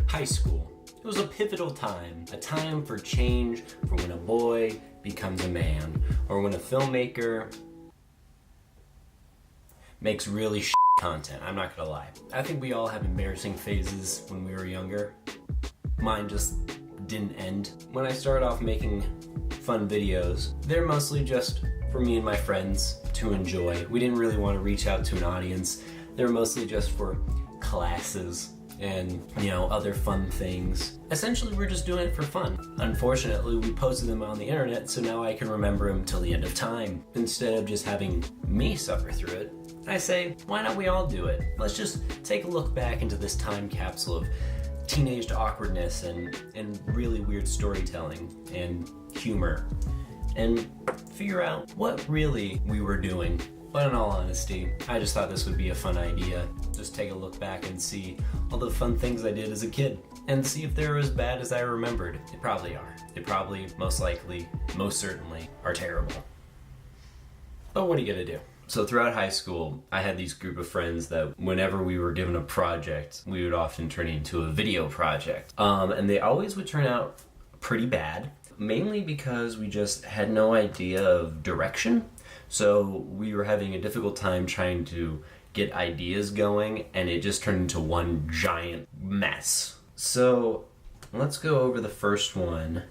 High school. It was a pivotal time, a time for change, for when a boy becomes a man, or when a filmmaker makes really content. I'm not gonna lie. I think we all have embarrassing phases when we were younger. Mine just didn't end. When I started off making fun videos, they're mostly just for me and my friends to enjoy. We didn't really want to reach out to an audience. They were mostly just for classes and, other fun things. Essentially, we're just doing it for fun. Unfortunately, we posted them on the internet, so now I can remember them till the end of time. Instead of just having me suffer through it, I say, why not we all do it? Let's just take a look back into this time capsule of teenage awkwardness and really weird storytelling and humor, and figure out what really we were doing. But in all honesty, I just thought this would be a fun idea. Just take a look back and see all the fun things I did as a kid, and see if they're as bad as I remembered. They probably are. They probably, most likely, most certainly, are terrible. But what are you gonna do? So throughout high school, I had these group of friends that whenever we were given a project, we would often turn it into a video project. And they always would turn out pretty bad, mainly because we just had no idea of direction. So we were having a difficult time trying to get ideas going, and it just turned into one giant mess. So let's go over the first one.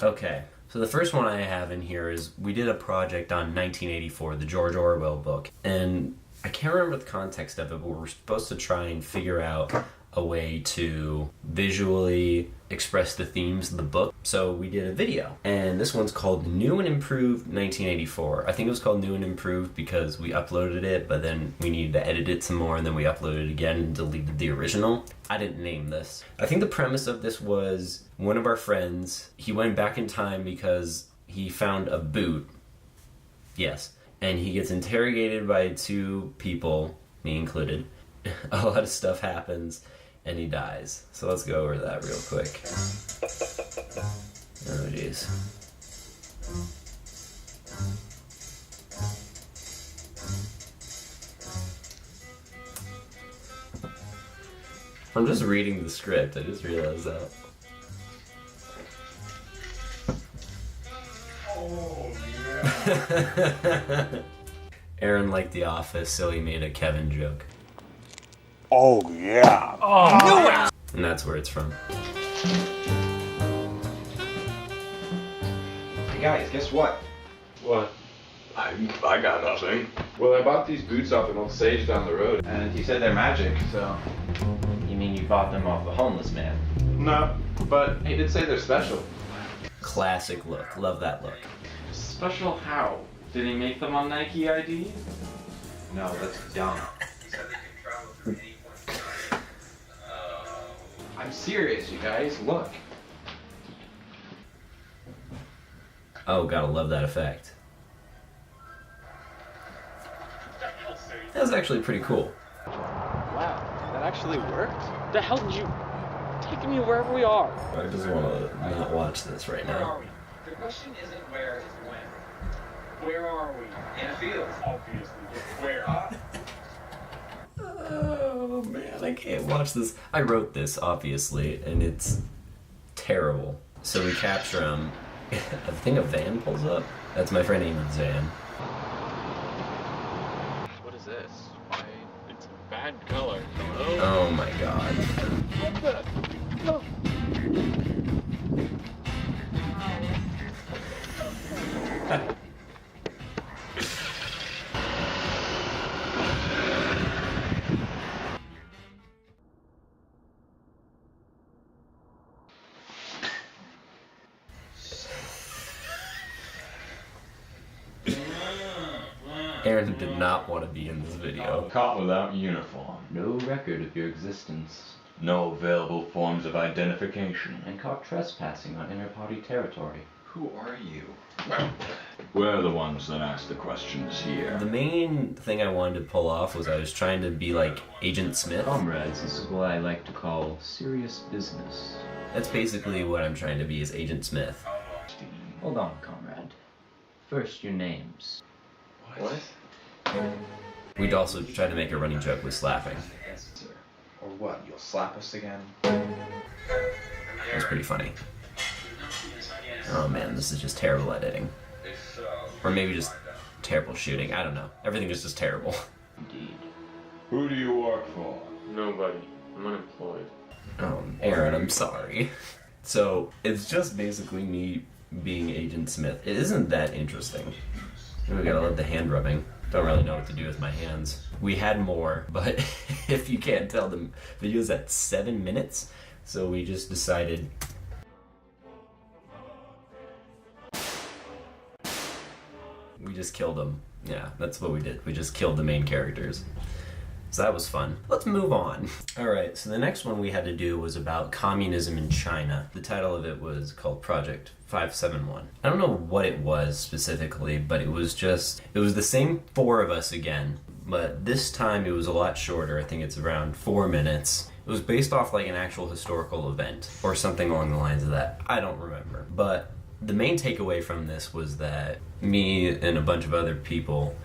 Okay. So the first one I have in here is we did a project on 1984, the George Orwell book. And I can't remember the context of it, but we're supposed to try and figure out a way to visually express the themes of the book. So we did a video, and this one's called New and Improved 1984. I think it was called New and Improved because we uploaded it, but then we needed to edit it some more, and then we uploaded it again and deleted the original. I didn't name this. I think the premise of this was one of our friends, he went back in time because he found a boot. Yes. And he gets interrogated by two people, me included. A lot of stuff happens, and he dies. So let's go over that real quick. Oh, jeez. I'm just reading the script. I just realized that. Oh, yeah. Aaron liked The Office, so he made a Kevin joke. Oh, yeah. Oh, no! And that's where it's from. Hey guys, guess what? What? I got nothing. Well, I bought these boots off an old sage down the road. And he said they're magic, so... You mean you bought them off a homeless man? No, but he did say they're special. Classic look. Love that look. Special how? Did he make them on Nike ID? No, that's dumb. I'm serious, you guys. Look. Oh, gotta love that effect. That was actually pretty cool. Wow, that actually worked? The hell did you... Taking me wherever we are. I just want to not watch this right Where now. are we? The question isn't where, it's when. Where are we? In a field. Obviously, but where? Oh man, I can't watch this. I wrote this, obviously, and it's terrible. So we capture him. I think a van pulls up. That's my friend Eamon's van. What is this? Why? It's a bad color. Oh my god. What the? No. Aaron did not want to be in this video. Caught without uniform. No record of your existence. No available forms of identification. And caught trespassing on inter-party territory. Who are you? We're the ones that ask the questions here. The main thing I wanted to pull off was I was trying to be like Agent Smith. Comrades, this is what I like to call serious business. That's basically what I'm trying to be, is Agent Smith. Hold on, comrade. First, your names. What? We'd also try to make a running joke with slapping. Or what? You'll slap us again? It was pretty funny. Oh man, this is just terrible editing. Or maybe just terrible shooting. I don't know. Everything is just terrible. Indeed. Who do you work for? Nobody. I'm unemployed. Aaron, I'm sorry. So, it's just basically me being Agent Smith. It isn't that interesting. We gotta love the hand rubbing. Don't really know what to do with my hands. We had more, but if you can't tell, the video's at 7 minutes, so we just decided we just killed them. Yeah, that's what we did. We just killed the main characters. So that was fun. Let's move on. Alright, so the next one we had to do was about communism in China. The title of it was called Project 571. I don't know what it was specifically, but it was the same 4 of us again, but this time it was a lot shorter. I think it's around 4 minutes. It was based off like an actual historical event, or something along the lines of that. I don't remember. But the main takeaway from this was that me and a bunch of other people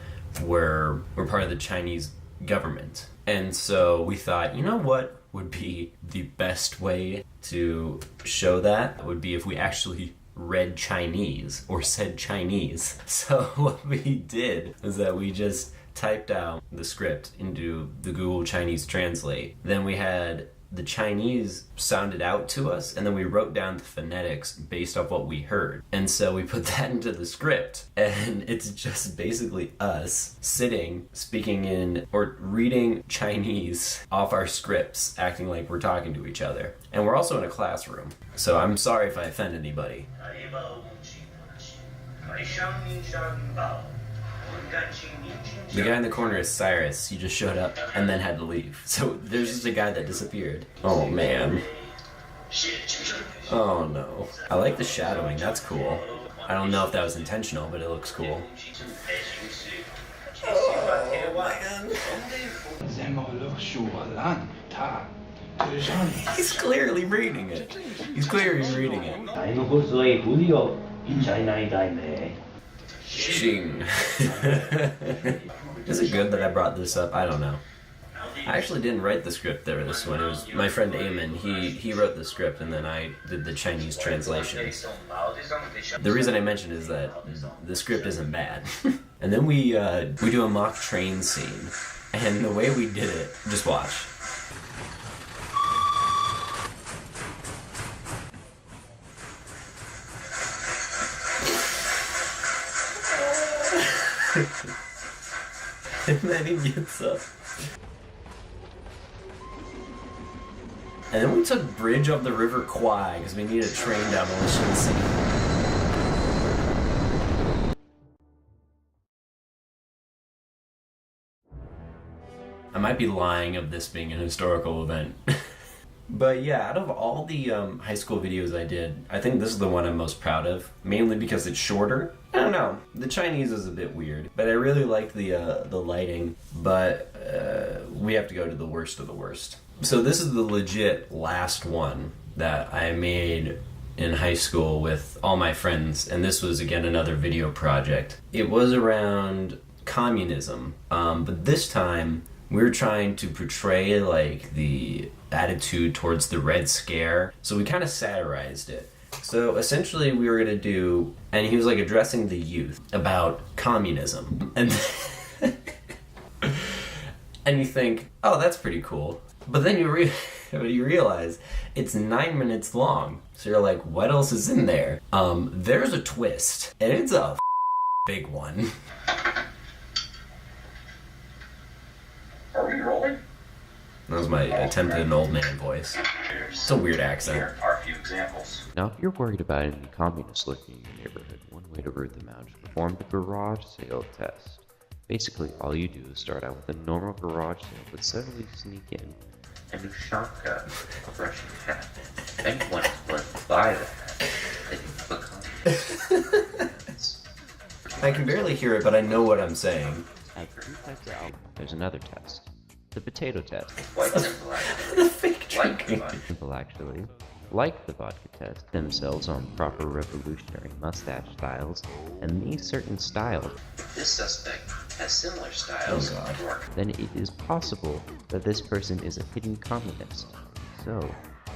were part of the Chinese government. And so we thought, you know what would be the best way to show that would be if we actually read Chinese or said Chinese. So what we did was that we just typed out the script into the Google Chinese Translate. Then we had the Chinese sounded out to us, and then we wrote down the phonetics based off what we heard. And so we put that into the script, and it's just basically us sitting, speaking in, or reading Chinese off our scripts, acting like we're talking to each other. And we're also in a classroom, so I'm sorry if I offend anybody. The guy in the corner is Cyrus. He just showed up and then had to leave. So there's just a guy that disappeared. Oh man. Oh no. I like the shadowing. That's cool. I don't know if that was intentional, but it looks cool. He's clearly reading it. He's clearly reading it. Xing. Is it good that I brought this up? I don't know. I actually didn't write the script there, this one. It was my friend Eamon. He wrote the script, and then I did the Chinese translations. The reason I mentioned is that the script isn't bad. And then we do a mock train scene. And the way we did it, just watch. And then he gets up. And then we took Bridge of the River Kwai because we needed a train demolition scene. I might be lying of this being an historical event. But yeah, out of all the high school videos I did, I think this is the one I'm most proud of, mainly because it's shorter. I don't know, the Chinese is a bit weird, but I really liked the lighting, but we have to go to the worst of the worst. So this is the legit last one that I made in high school with all my friends, and this was again another video project. It was around communism, but this time we were trying to portray like the attitude towards the Red Scare, so we kind of satirized it. So essentially we were gonna do, and he was like addressing the youth about communism, and and you think, oh, that's pretty cool, but then you realize it's 9 minutes long, so you're like, what else is in there? There's a twist, and it's a big one. Are we rolling? That was my attempt at an old man voice. It's a weird accent. Here are a few examples. Now, if you're worried about any communists lurking in your neighborhood, one way to root them out is to perform the garage sale test. Basically, all you do is start out with a normal garage sale, but suddenly sneak in a new shotgun, a Russian hat. Then once one buy the hat, then you become communists. I can barely hear it, but I know what I'm saying. At 3 types of alcohol, there's another test. The potato test. Quite simple, actually. The fake drinking. Simple, actually. like the vodka test, themselves on proper revolutionary mustache styles, and these certain styles, this suspect has similar styles, then it is possible that this person is a hidden communist. So,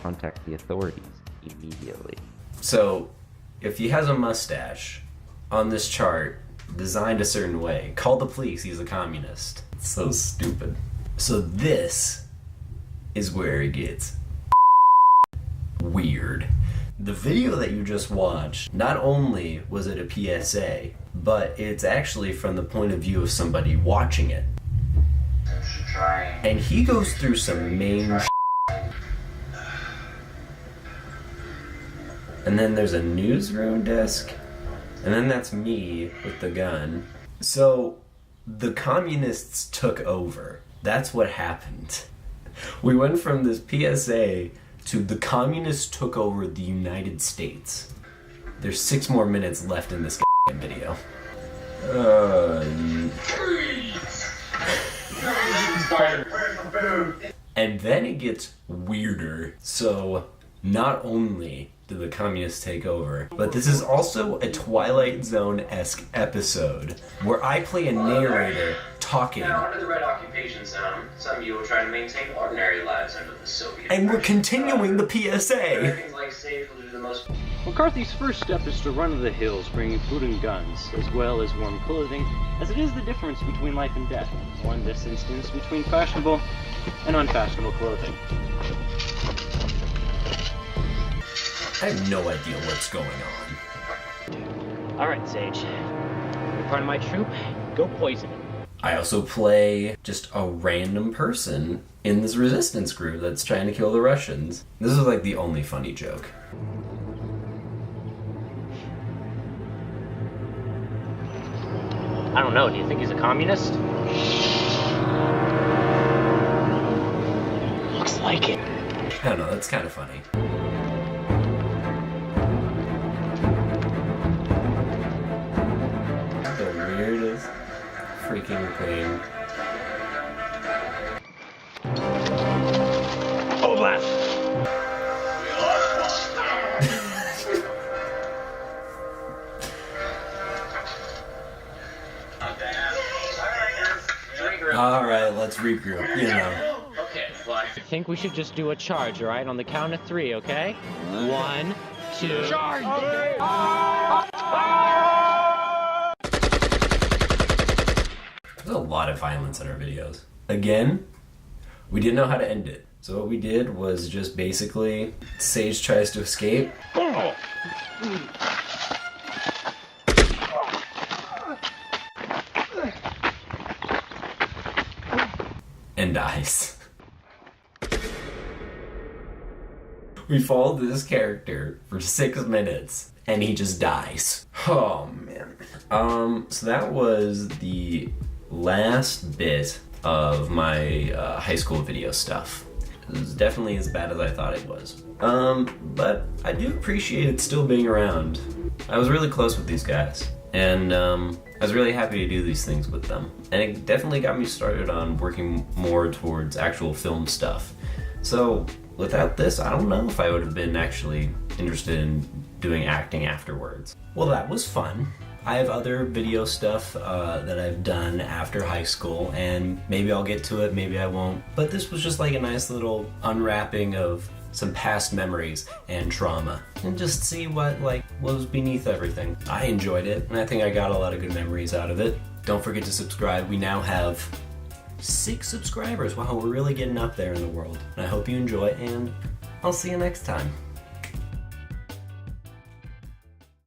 contact the authorities immediately. So, if he has a mustache on this chart, designed a certain way, call the police, he's a communist. It's so stupid. So this is where it gets weird. The video that you just watched, not only was it a PSA, but it's actually from the point of view of somebody watching it. And he goes through some main and then there's a newsroom desk, and then that's me with the gun. So the communists took over. That's what happened. We went from this PSA to the communists took over the United States. There's 6 more minutes left in this video. And then it gets weirder. So not only did the communists take over, but this is also a Twilight Zone-esque episode where I play a narrator talking. Now, under the Red Occupation Zone, some of you will try to maintain ordinary lives under the Soviet. And we're continuing the PSA. Americans like safe will do the most. McCarthy's first step is to run to the hills, bringing food and guns, as well as warm clothing, as it is the difference between life and death, or in this instance, between fashionable and unfashionable clothing. I have no idea what's going on. Alright, Sage. You're part of my troop. Go poison him. I also play just a random person in this resistance group that's trying to kill the Russians. This is like the only funny joke. I don't know, do you think he's a communist? Looks like it. I don't know, that's kind of funny. The weirdest freaking thing. Oh, blast! Alright, let's regroup, you know. Okay, well, I think we should just do a charge, alright? On the count of 3, okay? 1, 2... Charge! There's a lot of violence in our videos. Again, we didn't know how to end it. So what we did was just basically, Sage tries to escape. And dies. We followed this character for 6 minutes, and he just dies. Oh man. So that was the last bit of my high school video stuff. It was definitely as bad as I thought it was. But I do appreciate it still being around. I was really close with these guys, and I was really happy to do these things with them. And it definitely got me started on working more towards actual film stuff. So without this, I don't know if I would have been actually interested in doing acting afterwards. Well, that was fun. I have other video stuff that I've done after high school, and maybe I'll get to it, maybe I won't. But this was just like a nice little unwrapping of some past memories and trauma, and just see what was beneath everything. I enjoyed it, and I think I got a lot of good memories out of it. Don't forget to subscribe. We now have 6 subscribers. Wow, we're really getting up there in the world. And I hope you enjoy, and I'll see you next time.